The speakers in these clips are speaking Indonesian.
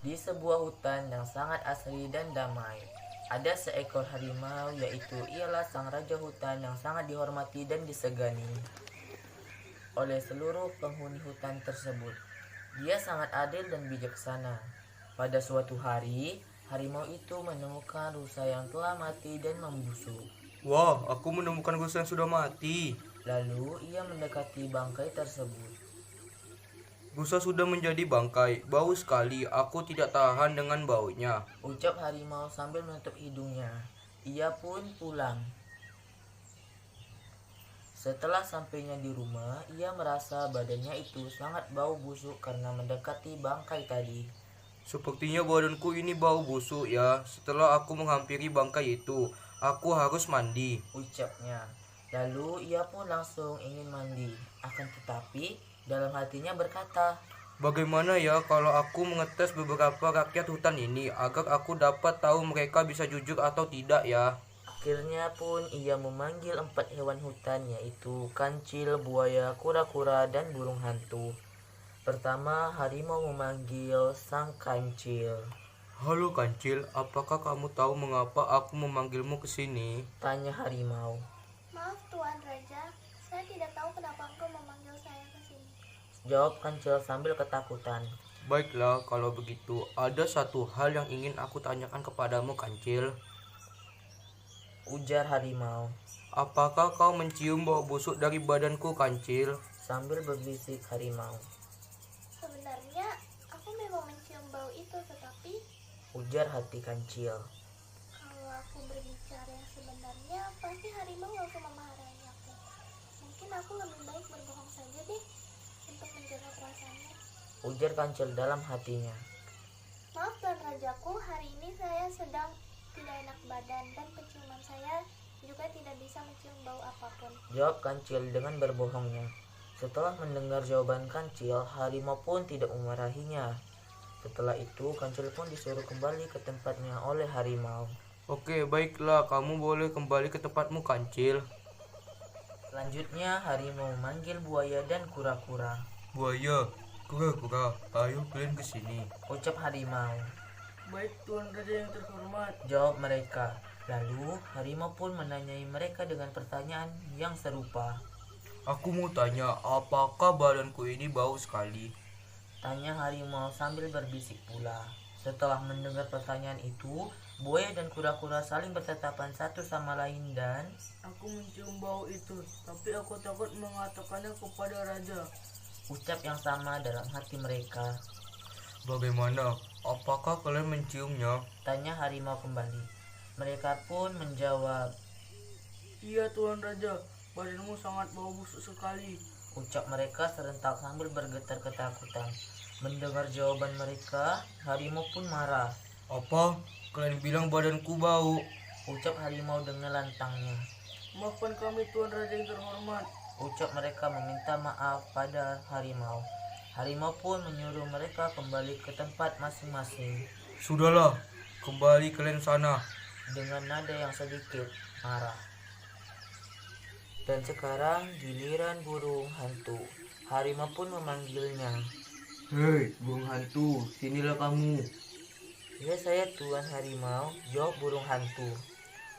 Di sebuah hutan yang sangat asri dan damai, ada seekor harimau, yaitu ialah sang raja hutan yang sangat dihormati dan disegani oleh seluruh penghuni hutan tersebut. Dia sangat adil dan bijaksana. Pada suatu hari, harimau itu menemukan rusa yang telah mati dan membusuk. Wah, aku menemukan rusa yang sudah mati. Lalu ia mendekati bangkai tersebut. Rusa sudah menjadi bangkai. Bau sekali, aku tidak tahan dengan baunya. Ucap harimau sambil menutup hidungnya. Ia pun pulang. Setelah sampainya di rumah, ia merasa badannya itu sangat bau busuk karena mendekati bangkai tadi. Sepertinya badanku ini bau busuk ya. Setelah aku menghampiri bangkai itu, aku harus mandi. Ucapnya. Lalu ia pun langsung ingin mandi. Akan tetapi dalam hatinya berkata, Bagaimana ya kalau aku mengetes beberapa rakyat hutan ini agar aku dapat tahu mereka bisa jujur atau tidak ya? akhirnya pun ia memanggil 4 hewan hutan, yaitu kancil, buaya, kura-kura, dan burung hantu. Pertama, harimau memanggil sang kancil. Halo Kancil, apakah kamu tahu mengapa aku memanggilmu ke sini? Tanya harimau. Maaf Tuan Raja, saya tidak tahu kenapa engkau memanggil saya ke sini. Jawab kancil sambil ketakutan. Baiklah, kalau begitu, ada satu hal yang ingin aku tanyakan kepadamu, Kancil. Ujar harimau Apakah kau mencium bau busuk dari badanku, Kancil? sambil berbisik harimau. Sebenarnya aku memang mencium bau itu, tetapi Ujar hati kancil. kalau aku berbicara yang sebenarnya, pasti harimau langsung memarahi aku. Mungkin aku lebih baik berbohong saja deh untuk menjaga perasaannya. Ujar kancil dalam hatinya. Maaf Tuan Rajaku, hari ini saya sedang tidak enak badan dan penciuman saya juga tidak bisa mencium bau apapun. Jawab kancil dengan berbohongnya. Setelah mendengar jawaban kancil, harimau pun tidak memarahinya. Setelah itu, kancil pun disuruh kembali ke tempatnya oleh harimau. Oke, baiklah, kamu boleh kembali ke tempatmu, Kancil. Selanjutnya, harimau memanggil buaya dan kura-kura. Buaya, kura-kura, ayo kalian ke sini. Ucap harimau. Baik Tuan Raja yang terhormat. Jawab mereka. Lalu, harimau pun menanyai mereka dengan pertanyaan yang serupa. Aku mau tanya, apakah badanku ini bau sekali? Tanya harimau sambil berbisik pula. Setelah mendengar pertanyaan itu, buaya dan kura-kura saling bertatapan satu sama lain dan Aku mencium bau itu, tapi aku takut mengatakannya kepada Raja. ucap yang sama dalam hati mereka. Bagaimana? Apakah kalian menciumnya? Tanya harimau kembali. Mereka pun menjawab, Iya Tuan Raja, badanmu sangat bau busuk sekali. ucap mereka serentak sambil bergetar ketakutan. Mendengar jawaban mereka, harimau pun marah. Apa? Kalian bilang badanku bau? Ucap harimau dengan lantangnya. Maafkan kami Tuan Raja yang terhormat. Ucap mereka meminta maaf pada harimau. Harimau pun menyuruh mereka kembali ke tempat masing-masing Sudahlah, kembali kalian sana. dengan nada yang sedikit marah. Dan sekarang giliran burung hantu. Harimau pun memanggilnya. Hei, burung hantu, sinilah kamu. Ya, saya Tuan Harimau, jawab burung hantu.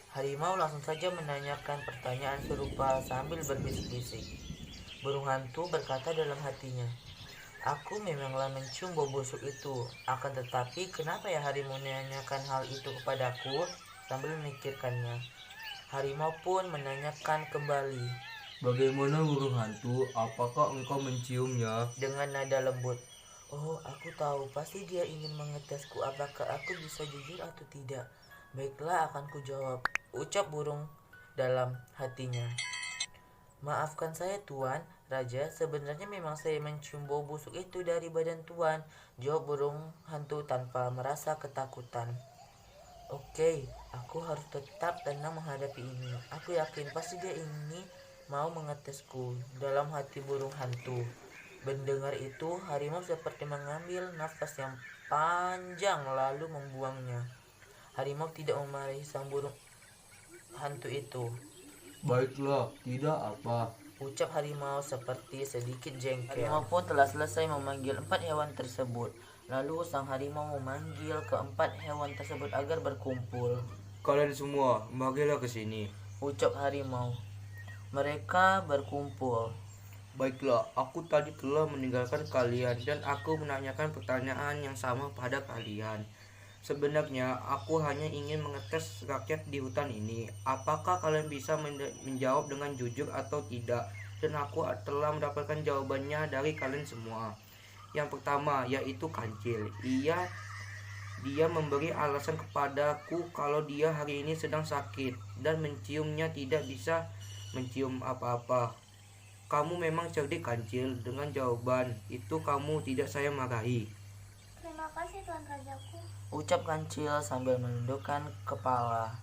Harimau langsung saja menanyakan pertanyaan serupa sambil berbisik-bisik. Burung hantu berkata dalam hatinya, aku memanglah mencium bau busuk itu. Akan tetapi kenapa ya harimau menanyakan hal itu kepadaku? Sambil memikirkannya, harimau pun menanyakan kembali Bagaimana burung hantu? Apakah engkau menciumnya? dengan nada lembut. Oh, aku tahu, pasti dia ingin mengetesku apakah aku bisa jujur atau tidak. Baiklah, akan ku jawab, ucap burung dalam hatinya. Maafkan saya Tuan Raja, sebenarnya memang saya mencium bau busuk itu dari badan Tuan, jawab burung hantu tanpa merasa ketakutan. Oke, aku harus tetap tenang menghadapi ini. Aku yakin pasti dia ini mau mengetesku, dalam hati burung hantu. Mendengar itu, harimau seperti mengambil nafas yang panjang lalu membuangnya. Harimau tidak memarahi sang burung hantu itu. Baiklah, tidak apa. Ucap harimau seperti sedikit jengkel. Harimau pun telah selesai memanggil 4 hewan tersebut. Lalu sang harimau memanggil keempat hewan tersebut agar berkumpul. Kalian semua, marilah ke sini. Ucap harimau. Mereka berkumpul. Baiklah, aku tadi telah meninggalkan kalian dan aku menanyakan pertanyaan yang sama pada kalian. Sebenarnya aku hanya ingin mengetes rakyat di hutan ini. Apakah kalian bisa menjawab dengan jujur atau tidak? Dan aku telah mendapatkan jawabannya dari kalian semua. Yang pertama yaitu Kancil. Dia memberi alasan kepadaku kalau dia hari ini sedang sakit dan menciumnya tidak bisa mencium apa-apa. Kamu memang cerdik Kancil, dengan jawaban itu kamu tidak saya marahi. Terima kasih Tuan Rajaku. Ucap Kancil sambil menundukkan kepala.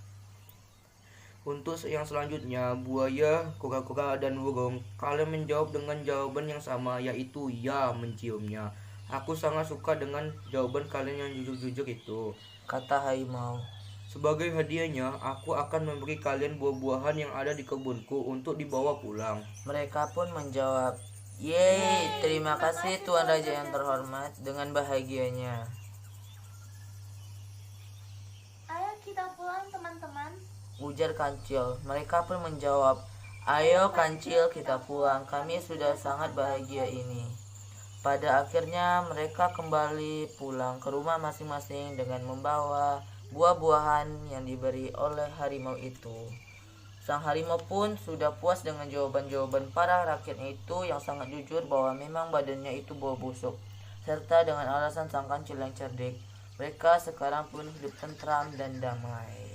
Untuk yang selanjutnya, buaya, kura-kura, dan burung, kalian menjawab dengan jawaban yang sama, yaitu ya, menciumnya. Aku sangat suka dengan jawaban kalian yang jujur-jujur itu. Kata harimau. Sebagai hadiahnya, aku akan memberi kalian buah-buahan yang ada di kebunku untuk dibawa pulang. Mereka pun menjawab, "Yeay, terima kasih Tuan Raja yang terhormat," dengan bahagianya. Ayo kita pulang teman-teman. Ujar Kancil. Mereka pun menjawab, "Ayo Kancil, kita pulang. Kami sudah sangat bahagia ini." Pada akhirnya mereka kembali pulang ke rumah masing-masing dengan membawa buah-buahan yang diberi oleh harimau itu. Sang harimau pun sudah puas dengan jawaban-jawaban para rakyatnya itu yang sangat jujur bahwa memang badannya itu bau busuk. Serta dengan alasan sang Kancil yang cerdik, mereka sekarang pun hidup tentram dan damai.